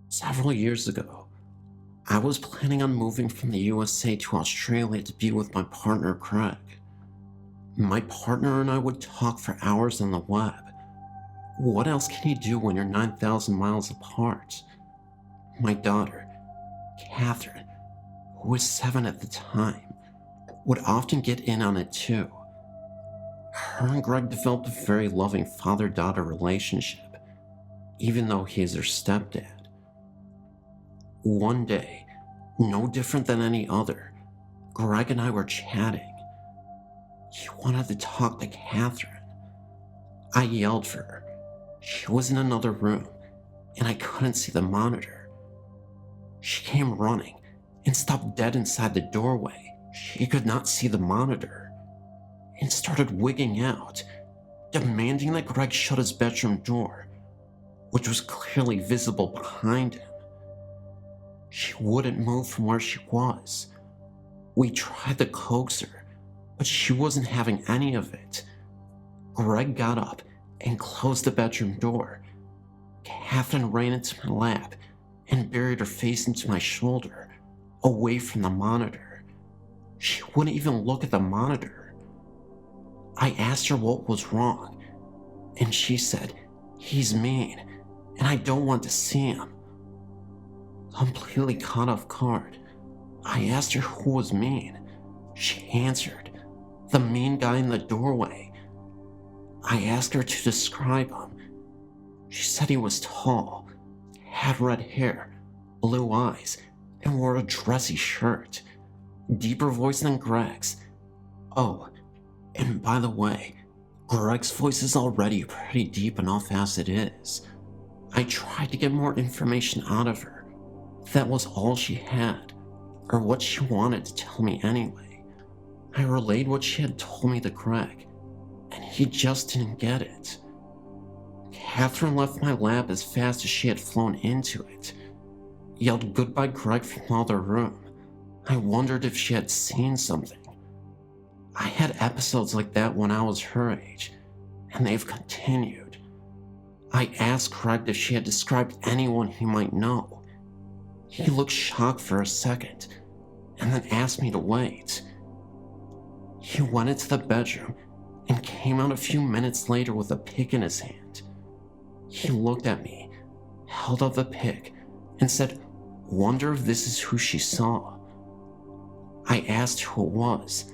Several years ago, I was planning on moving from the USA to Australia to be with my partner Greg. My partner and I would talk for hours on the web. What else can you do when you're 9,000 miles apart? My daughter, Catherine, who was 7 at the time, would often get in on it too. Her and Greg developed a very loving father-daughter relationship, even though he is her stepdad. One day, no different than any other, Greg and I were chatting. He wanted to talk to Catherine. I yelled for her. She was in another room, and I couldn't see the monitor. She came running and stopped dead inside the doorway. She could not see the monitor, and started wigging out, demanding that Greg shut his bedroom door, which was clearly visible behind him. She wouldn't move from where she was. We tried to coax her, but she wasn't having any of it. Greg got up and closed the bedroom door. Catherine ran into my lap and buried her face into my shoulder, away from the monitor. She wouldn't even look at the monitor. I asked her what was wrong, and she said, "He's mean, and I don't want to see him." Completely caught off guard, I asked her who was mean. She answered, "The mean guy in the doorway." I asked her to describe him. She said he was tall, had red hair, blue eyes, and wore a dressy shirt. Deeper voice than Greg's. Oh, and by the way, Greg's voice is already pretty deep enough as it is. I tried to get more information out of her. That was all she had, or what she wanted to tell me anyway. I relayed what she had told me to Greg, and he just didn't get it. Catherine left my lap as fast as she had flown into it, yelled goodbye Greg from the other room. I wondered if she had seen something. I had episodes like that when I was her age, and they've continued. I asked Greg if she had described anyone he might know. He looked shocked for a second, and then asked me to wait. He went into the bedroom and came out a few minutes later with a pick in his hand. He looked at me, held up the pick, and said, "Wonder if this is who she saw." I asked who it was,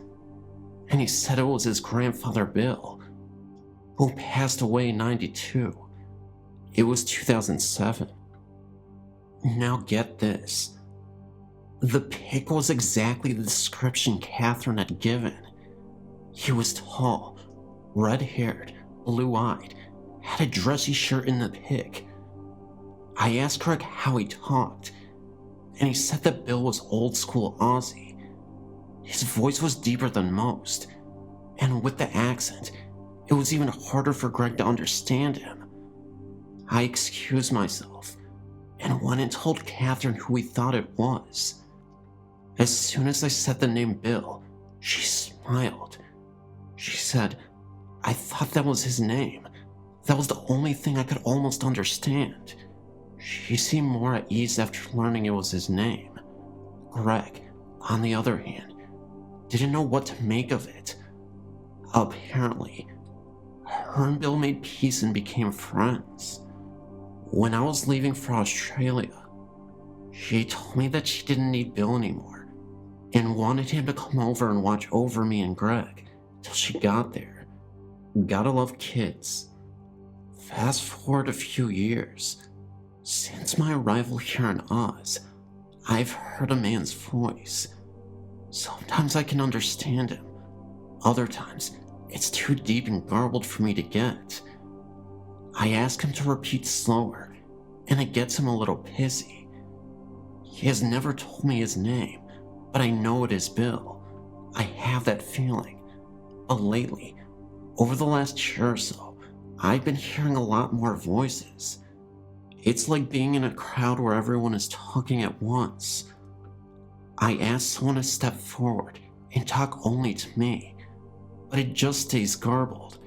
and he said it was his grandfather Bill, who passed away in '92. It was 2007. Now get this. The pick was exactly the description Catherine had given. He was tall, red-haired, blue-eyed, had a dressy shirt in the pic. I asked Greg how he talked, and he said that Bill was old-school Aussie. His voice was deeper than most, and with the accent, it was even harder for Greg to understand him. I excused myself, and went and told Catherine who we thought it was. As soon as I said the name Bill, she smiled. She said, "I thought that was his name. That was the only thing I could almost understand." She seemed more at ease after learning it was his name. Greg, on the other hand, didn't know what to make of it. Apparently, her and Bill made peace and became friends. When I was leaving for Australia, she told me that she didn't need Bill anymore and wanted him to come over and watch over me and Greg till she got there. Gotta love kids. Fast forward a few years. Since my arrival here in Oz, I've heard a man's voice. Sometimes I can understand him. Other times, it's too deep and garbled for me to get. I ask him to repeat slower, and it gets him a little pissy. He has never told me his name, but I know it is Bill. I have that feeling. But lately, over the last year or so, I've been hearing a lot more voices. It's like being in a crowd where everyone is talking at once. I ask someone to step forward and talk only to me, but it just stays garbled,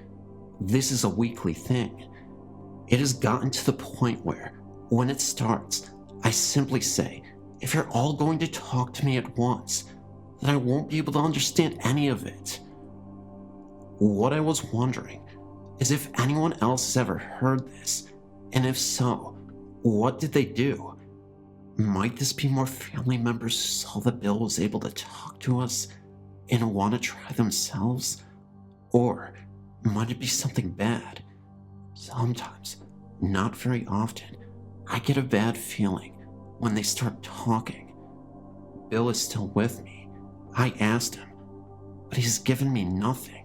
This is a weekly thing. It has gotten to the point where, when it starts, I simply say, if you're all going to talk to me at once, then I won't be able to understand any of it. What I was wondering is if anyone else has ever heard this, and if so, what did they do? Might this be more family members who saw that Bill was able to talk to us and want to try themselves? Or might it be something bad? Sometimes, not very often, I get a bad feeling when they start talking. Bill is still with me. I asked him, but he's given me nothing.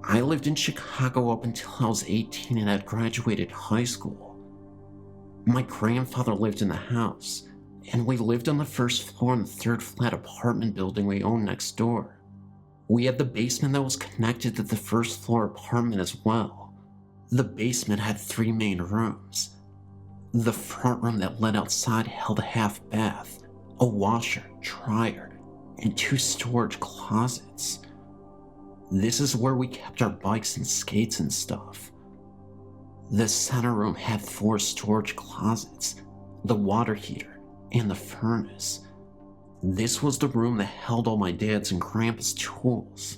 I lived in Chicago up until I was 18 and had graduated high school. My grandfather lived in the house, and we lived on the first floor in the third flat apartment building we owned next door. We had the basement that was connected to the first floor apartment as well. The basement had 3 main rooms. The front room that led outside held a half bath, a washer, dryer, and 2 storage closets. This is where we kept our bikes and skates and stuff. The center room had 4 storage closets, the water heater, and the furnace. This was the room that held all my dad's and grandpa's tools.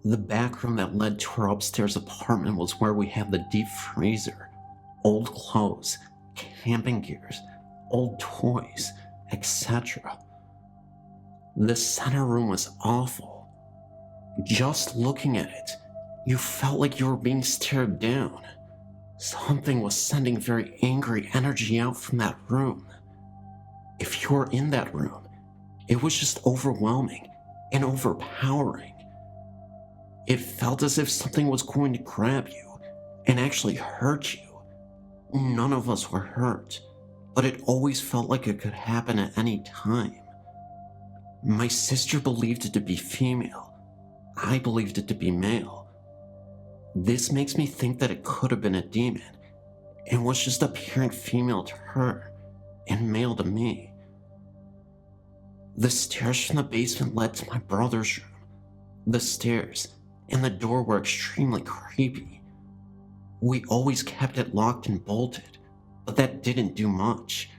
The back room that led to our upstairs apartment was where we had the deep freezer, old clothes, camping gears, old toys, etc. The center room was awful. Just looking at it, you felt like you were being stared down. Something was sending very angry energy out from that room. If you were in that room, it was just overwhelming and overpowering. It felt as if something was going to grab you and actually hurt you. None of us were hurt, but it always felt like it could happen at any time. My sister believed it to be female. I believed it to be male. This makes me think that it could have been a demon and was just appearing female to her and male to me. The stairs from the basement led to my brother's room. The stairs and the door were extremely creepy. We always kept it locked and bolted, but that didn't do much.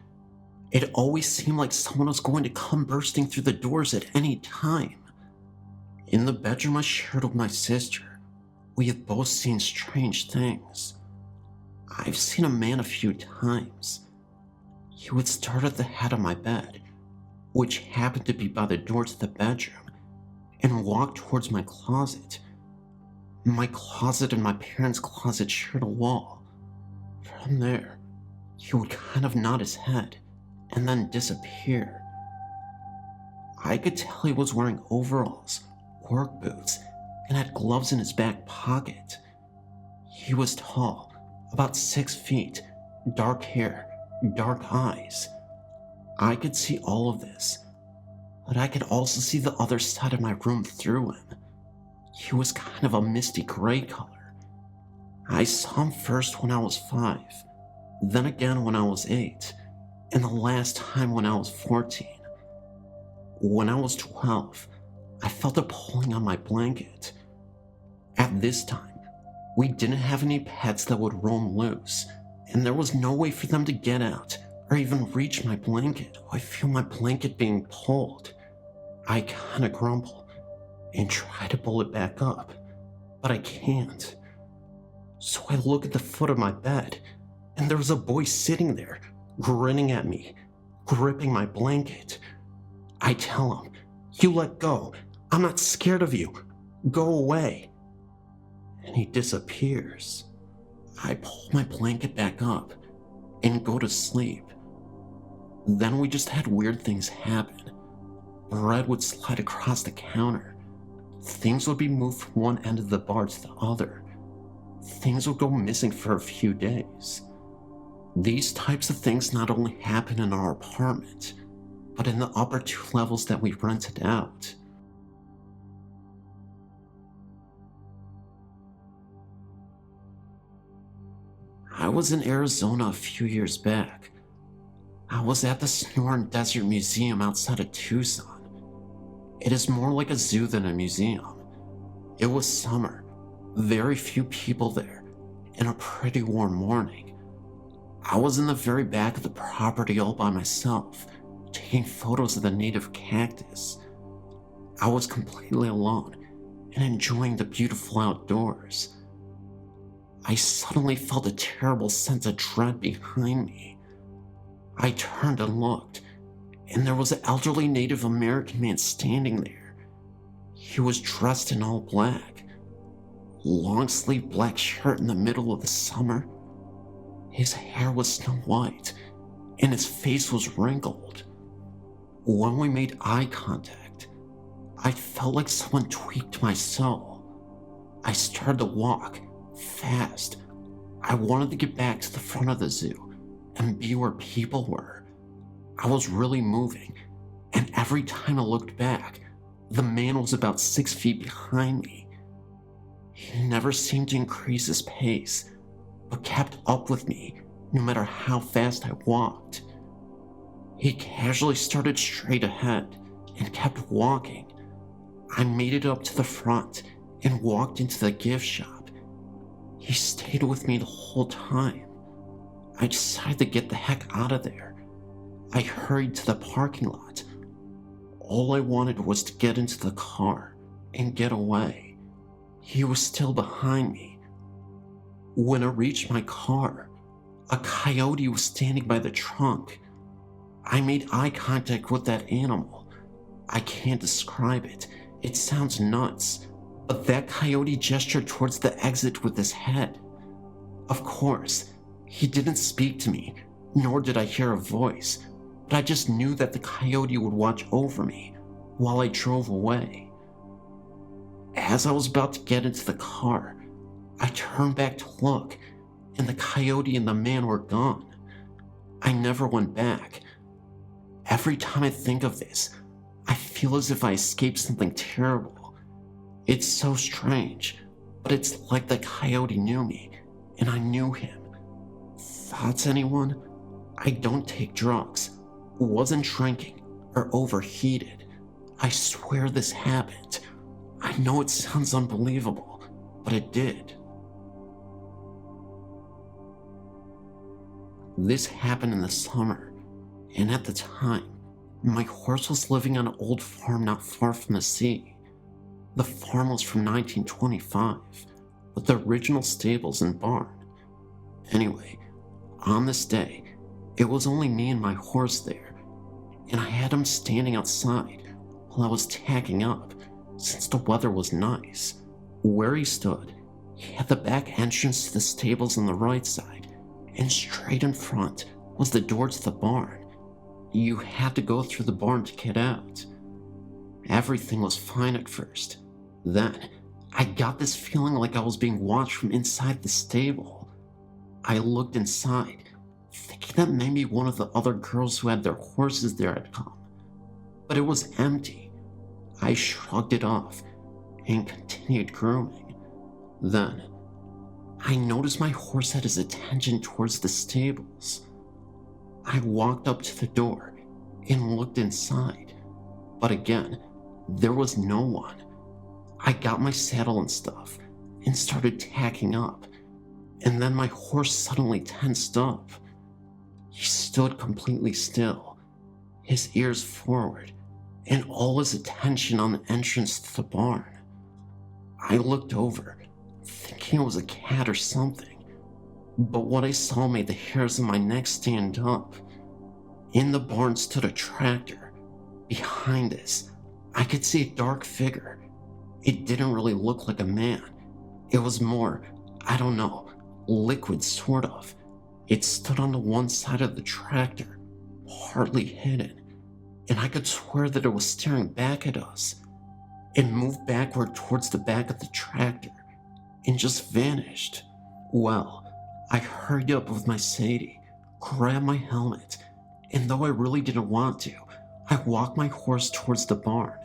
It always seemed like someone was going to come bursting through the doors at any time. In the bedroom I shared with my sister, we have both seen strange things. I've seen a man a few times. He would start at the head of my bed, which happened to be by the door to the bedroom, and walk towards my closet. My closet and my parents' closet shared a wall. From there, he would kind of nod his head and then disappear. I could tell he was wearing overalls, work boots, and had gloves in his back pocket. He was tall, about 6 feet, dark hair, dark eyes. I could see all of this, but I could also see the other side of my room through him. He was kind of a misty gray color. I saw him first when I was 5, then again when I was 8, and the last time when I was 14. When I was 12, I felt a pulling on my blanket. At this time, we didn't have any pets that would roam loose, and there was no way for them to get out or even reach my blanket. I feel my blanket being pulled. I kinda grumble and try to pull it back up, but I can't. So I look at the foot of my bed, and there was a boy sitting there, grinning at me, gripping my blanket. I tell him, "You let go. I'm not scared of you. Go away." And he disappears. I pull my blanket back up and go to sleep. Then we just had weird things happen. Bread would slide across the counter. Things would be moved from one end of the bar to the other. Things would go missing for a few days. These types of things not only happen in our apartment, but in the upper 2 levels that we rented out. I was in Arizona a few years back. I was at the Sonoran Desert Museum outside of Tucson. It is more like a zoo than a museum. It was summer, very few people there, and a pretty warm morning. I was in the very back of the property all by myself, taking photos of the native cactus. I was completely alone and enjoying the beautiful outdoors. I suddenly felt a terrible sense of dread behind me. I turned and looked, and there was an elderly Native American man standing there. He was dressed in all black, long-sleeved black shirt in the middle of the summer. His hair was snow white, and his face was wrinkled. When we made eye contact, I felt like someone tweaked my soul. I started to walk, fast. I wanted to get back to the front of the zoo and be where people were. I was really moving, and every time I looked back, the man was about 6 feet behind me. He never seemed to increase his pace, but kept up with me no matter how fast I walked. He casually started straight ahead and kept walking. I made it up to the front and walked into the gift shop. He stayed with me the whole time. I decided to get the heck out of there. I hurried to the parking lot. All I wanted was to get into the car and get away. He was still behind me. When I reached my car, a coyote was standing by the trunk. I made eye contact with that animal. I can't describe it. It sounds nuts, but that coyote gestured towards the exit with his head. Of course, he didn't speak to me, nor did I hear a voice, but I just knew that the coyote would watch over me while I drove away. As I was about to get into the car, I turned back to look, and the coyote and the man were gone. I never went back. Every time I think of this, I feel as if I escaped something terrible. It's so strange, but it's like the coyote knew me, and I knew him. Thoughts, anyone? I don't take drugs, wasn't drinking, or overheated. I swear this happened. I know it sounds unbelievable, but it did. This happened in the summer, and at the time, my horse was living on an old farm not far from the sea. The farm was from 1925, with the original stables and barn. Anyway, on this day, it was only me and my horse there, and I had him standing outside while I was tagging up, since the weather was nice. Where he stood, he had the back entrance to the stables on the right side, and straight in front was the door to the barn. You had to go through the barn to get out. Everything was fine at first. Then, I got this feeling like I was being watched from inside the stable. I looked inside, thinking that maybe one of the other girls who had their horses there had come. But it was empty. I shrugged it off and continued grooming. Then, I noticed my horse had his attention towards the stables. I walked up to the door and looked inside, but again, there was no one. I got my saddle and stuff and started tacking up, and then my horse suddenly tensed up. He stood completely still, his ears forward, and all his attention on the entrance to the barn. I looked over, thinking it was a cat or something, but what I saw made the hairs on my neck stand up. In the barn stood a tractor. Behind this, I could see a dark figure. It didn't really look like a man. It was more, I don't know, liquid sort of. It stood on the one side of the tractor, partly hidden, and I could swear that it was staring back at us. It moved backward towards the back of the tractor and just vanished. Well, I hurried up with my Sadie, grabbed my helmet, and though I really didn't want to, I walked my horse towards the barn.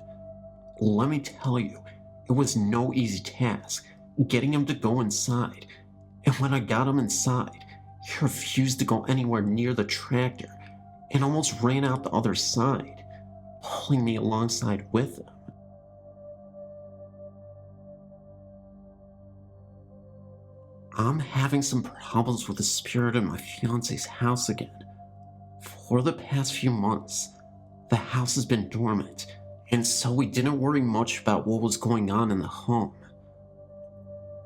Let me tell you, it was no easy task getting him to go inside, and when I got him inside, he refused to go anywhere near the tractor and almost ran out the other side, pulling me alongside with him. I'm having some problems with the spirit in my fiance's house again. For the past few months, the house has been dormant, and so we didn't worry much about what was going on in the home.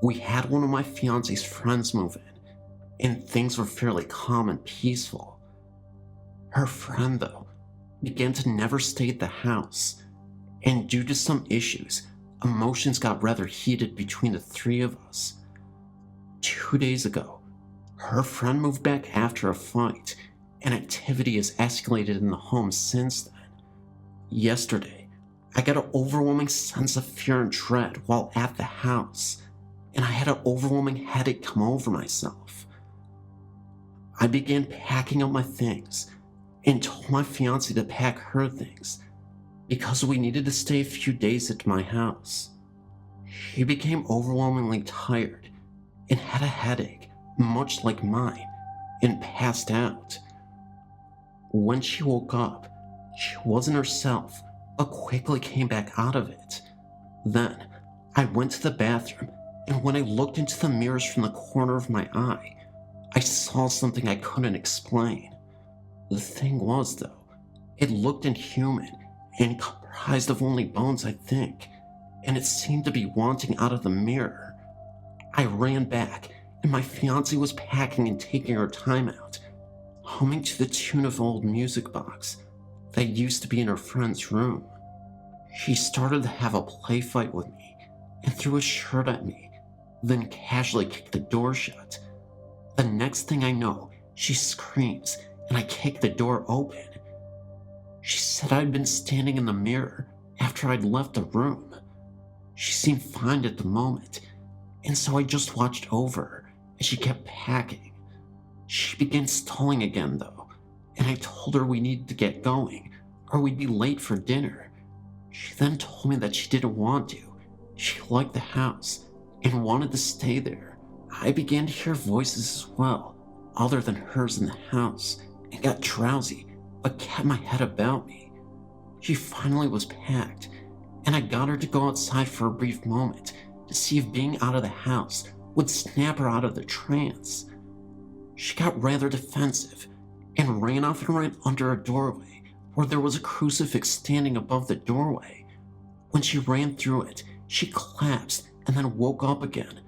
We had one of my fiance's friends move in, and things were fairly calm and peaceful. Her friend, though, began to never stay at the house, and due to some issues, emotions got rather heated between the three of us. 2 days ago, her friend moved back after a fight, and activity has escalated in the home since then. Yesterday, I got an overwhelming sense of fear and dread while at the house, and I had an overwhelming headache come over myself. I began packing up my things and told my fiancée to pack her things because we needed to stay a few days at my house. She became overwhelmingly tired and had a headache, much like mine, and passed out. When she woke up, she wasn't herself, but quickly came back out of it. Then, I went to the bathroom, and when I looked into the mirrors from the corner of my eye, I saw something I couldn't explain. The thing was, though, it looked inhuman and comprised of only bones, I think, and it seemed to be wanting out of the mirror. I ran back, and my fiancée was packing and taking her time out, humming to the tune of an old music box that used to be in her friend's room. She started to have a play fight with me and threw a shirt at me, then casually kicked the door shut. The next thing I know, she screams and I kick the door open. She said I'd been standing in the mirror after I'd left the room. She seemed fine at the moment, and so I just watched over her as she kept packing. She began stalling again though, and I told her we needed to get going or we'd be late for dinner. She then told me that she didn't want to. She liked the house and wanted to stay there. I began to hear voices as well, other than hers in the house, and got drowsy, but kept my head about me. She finally was packed, and I got her to go outside for a brief moment to see if being out of the house would snap her out of the trance. She got rather defensive, and ran off and ran under a doorway where there was a crucifix standing above the doorway. When she ran through it, she collapsed and then woke up again,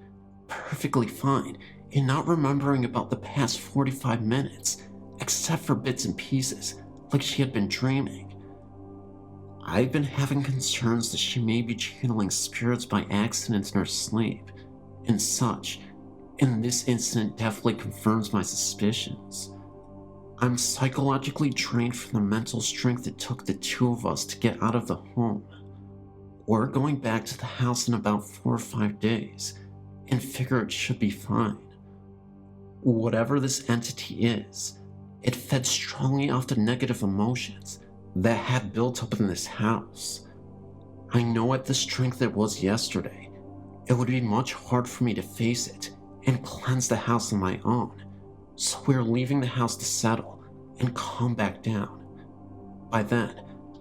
perfectly fine, and not remembering about the past 45 minutes, except for bits and pieces, like she had been dreaming. I've been having concerns that she may be channeling spirits by accident in her sleep, and such, and this incident definitely confirms my suspicions. I'm psychologically drained from the mental strength it took the two of us to get out of the home. We're going back to the house in about 4 or 5 days, and figure it should be fine. Whatever this entity is, it fed strongly off the negative emotions that had built up in this house. I know at the strength it was yesterday, it would be much hard for me to face it and cleanse the house on my own, so we're leaving the house to settle and calm back down. By then,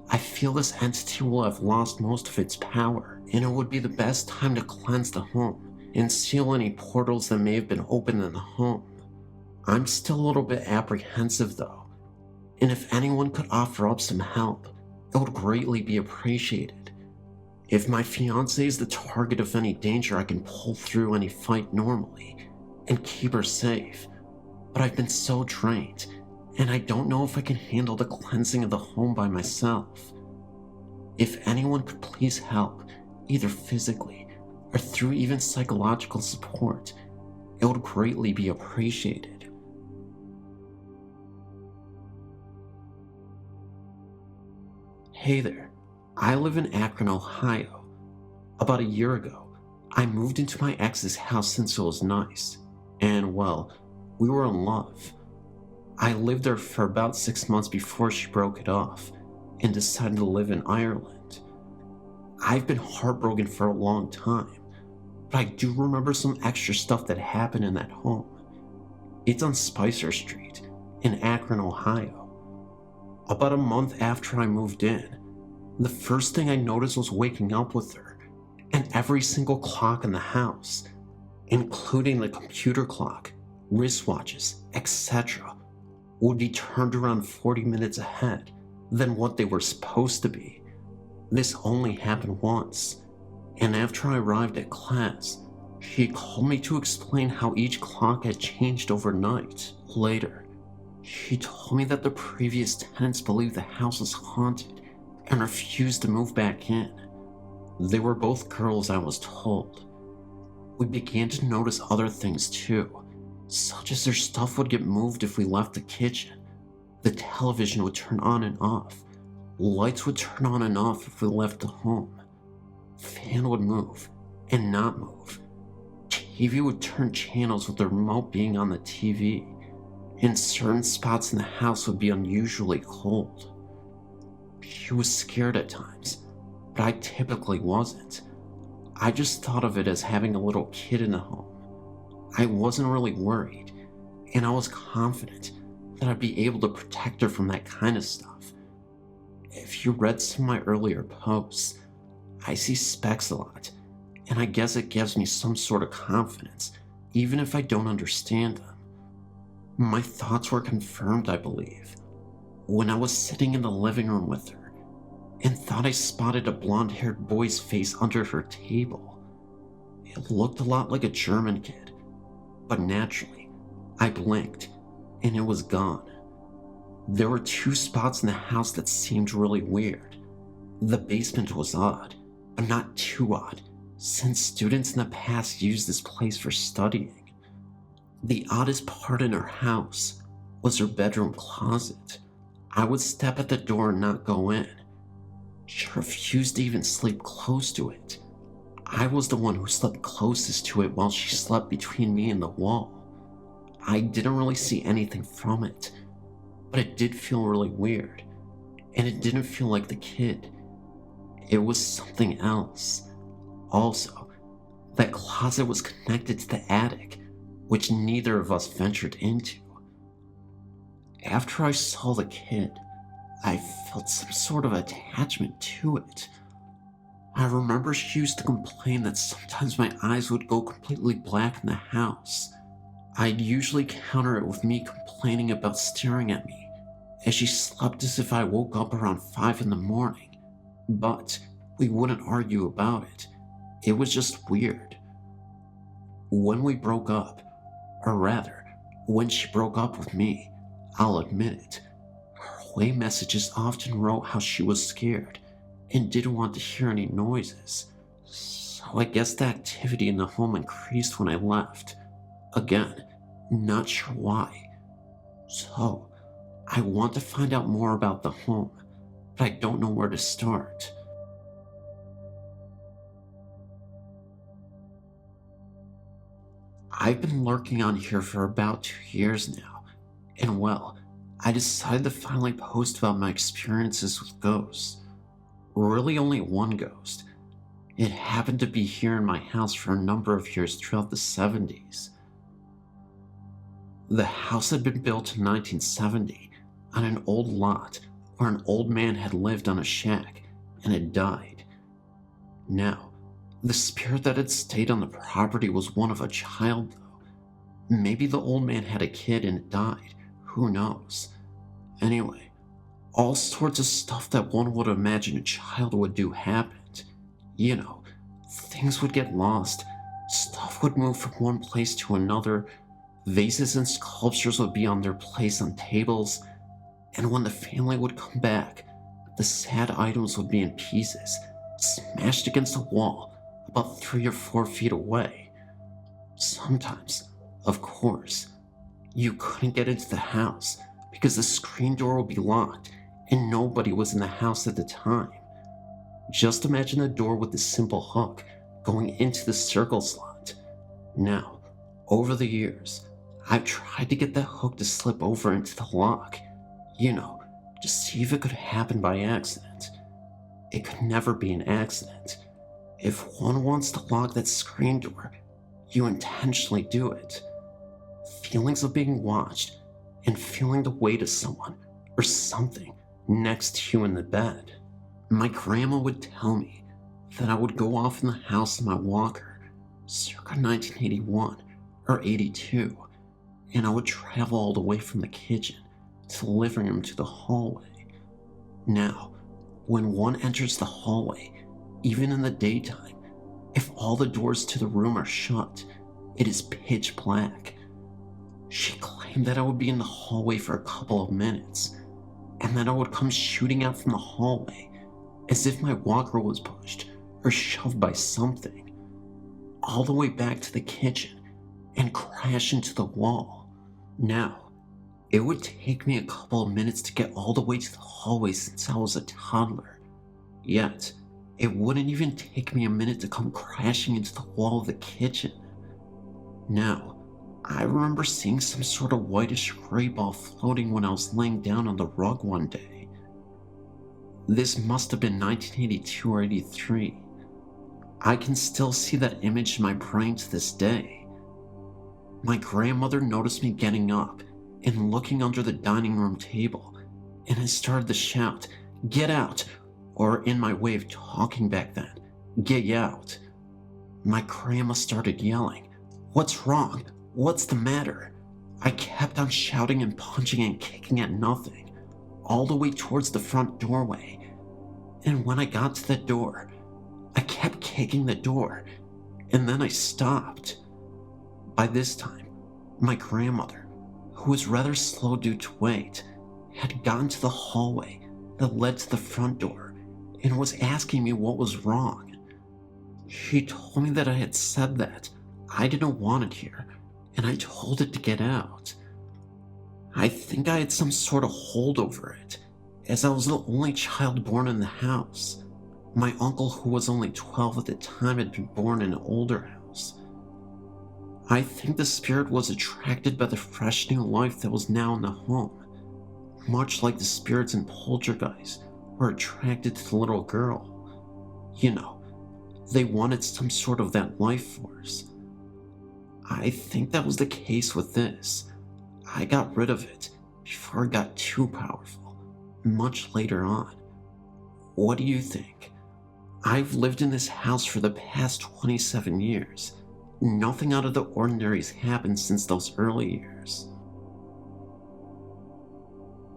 I feel this entity will have lost most of its power, and it would be the best time to cleanse the home and seal any portals that may have been opened in the home. I'm still a little bit apprehensive though, and if anyone could offer up some help, it would greatly be appreciated. If my fiancée is the target of any danger, I can pull through any fight normally and keep her safe, but I've been so drained, and I don't know if I can handle the cleansing of the home by myself. If anyone could please help, either physically or through even psychological support, it would greatly be appreciated. Hey there, I live in Akron, Ohio. About a year ago, I moved into my ex's house since it was nice, and well, we were in love. I lived there for about 6 months before she broke it off and decided to live in Ireland. I've been heartbroken for a long time, but I do remember some extra stuff that happened in that home. It's on Spicer Street in Akron, Ohio. About a month after I moved in, the first thing I noticed was waking up with her and every single clock in the house, including the computer clock, wristwatches, etc., would be turned around 40 minutes ahead than what they were supposed to be. This only happened once, and after I arrived at class, she called me to explain how each clock had changed overnight. Later, she told me that the previous tenants believed the house was haunted and refused to move back in. They were both girls, I was told. We began to notice other things too, such as their stuff would get moved if we left the kitchen. The television would turn on and off. Lights would turn on and off if we left the home. Fan would move and not move. TV would turn channels with the remote being on the TV. And certain spots in the house would be unusually cold. She was scared at times, but I typically wasn't. I just thought of it as having a little kid in the home. I wasn't really worried, and I was confident that I'd be able to protect her from that kind of stuff. If you read some of my earlier posts, I see specks a lot, and I guess it gives me some sort of confidence, even if I don't understand them. My thoughts were confirmed, I believe, when I was sitting in the living room with her and thought I spotted a blonde-haired boy's face under her table. It looked a lot like a German kid, but naturally, I blinked and it was gone. There were 2 spots in the house that seemed really weird. The basement was odd, but not too odd, since students in the past used this place for studying. The oddest part in her house was her bedroom closet. I would step at the door and not go in. She refused to even sleep close to it. I was the one who slept closest to it while she slept between me and the wall. I didn't really see anything from it, but it did feel really weird, and it didn't feel like the kid. It was something else. Also, that closet was connected to the attic, which neither of us ventured into. After I saw the kid, I felt some sort of attachment to it. I remember she used to complain that sometimes my eyes would go completely black in the house. I'd usually counter it with me complaining about staring at me as she slept as if I woke up around 5 in the morning, but we wouldn't argue about it. It was just weird. When we broke up, or rather, when she broke up with me, I'll admit it, her away messages often wrote how she was scared and didn't want to hear any noises. So I guess the activity in the home increased when I left. Again, not sure why. So, I want to find out more about the home, but I don't know where to start. I've been lurking on here for about 2 years now, and well, I decided to finally post about my experiences with ghosts. Really only one ghost. It happened to be here in my house for a number of years throughout the 70s. The house had been built in 1970 on an old lot where an old man had lived on a shack and had died. Now, the spirit that had stayed on the property was one of a child, though. Maybe the old man had a kid and it died. Who knows? Anyway, all sorts of stuff that one would imagine a child would do happened. You know, things would get lost, stuff would move from one place to another, vases and sculptures would be on their place on tables, and when the family would come back, the sad items would be in pieces, smashed against a wall about 3 or 4 feet away. Sometimes, of course, you couldn't get into the house because the screen door would be locked and nobody was in the house at the time. Just imagine a door with a simple hook going into the circle slot. Now, over the years, I've tried to get that hook to slip over into the lock, you know, to see if it could happen by accident. It could never be an accident. If one wants to lock that screen door, you intentionally do it. Feelings of being watched and feeling the weight of someone or something next to you in the bed. My grandma would tell me that I would go off in the house in my walker, circa 1981 or 82, and I would travel all the way from the kitchen to the living room to the hallway. Now, when one enters the hallway, even in the daytime, if all the doors to the room are shut, it is pitch black. She claimed that I would be in the hallway for a couple of minutes, and then I would come shooting out from the hallway as if my walker was pushed or shoved by something, all the way back to the kitchen and crash into the wall. Now, it would take me a couple of minutes to get all the way to the hallway since I was a toddler, yet it wouldn't even take me a minute to come crashing into the wall of the kitchen. Now, I remember seeing some sort of whitish gray ball floating when I was laying down on the rug one day. This must have been 1982 or 83. I can still see that image in my brain to this day. My grandmother noticed me getting up and looking under the dining room table, and I started to shout, "Get out!" or in my way of talking back then, "Get out!" My grandma started yelling, "What's wrong? What's the matter?" I kept on shouting and punching and kicking at nothing, all the way towards the front doorway. And when I got to the door, I kept kicking the door, and then I stopped. By this time, my grandmother, who was rather slow due to weight, had gotten to the hallway that led to the front door and was asking me what was wrong. She told me that I had said that I didn't want it here, and I told it to get out. I think I had some sort of hold over it, as I was the only child born in the house. My uncle, who was only 12 at the time, had been born in an older house. I think the spirit was attracted by the fresh new life that was now in the home, much like the spirits in Poltergeist were attracted to the little girl. You know, they wanted some sort of that life force. I think that was the case with this. I got rid of it before it got too powerful, much later on. What do you think? I've lived in this house for the past 27 years. Nothing out of the ordinary has happened since those early years.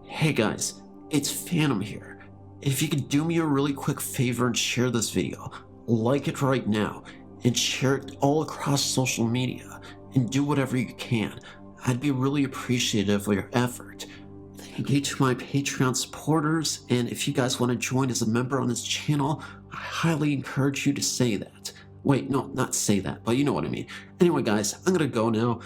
Hey guys, it's Phantom here. If you could do me a really quick favor and share this video, like it right now, and share it all across social media, and do whatever you can. I'd be really appreciative of your effort. Thank you to my Patreon supporters, and if you guys want to join as a member on this channel, I highly encourage you to say that. Wait, no, not say that, but you know what I mean. Anyway guys, I'm gonna go now.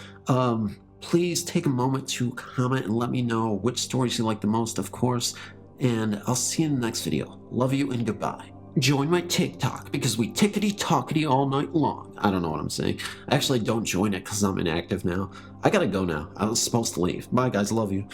Please take a moment to comment and let me know which stories you like the most, of course, and I'll see you in the next video. Love you and goodbye. Join my TikTok, because we tickety-talkety all night long. I don't know what I'm saying. Actually, don't join it because I'm inactive now. I gotta go now. I was supposed to leave. Bye guys, love you.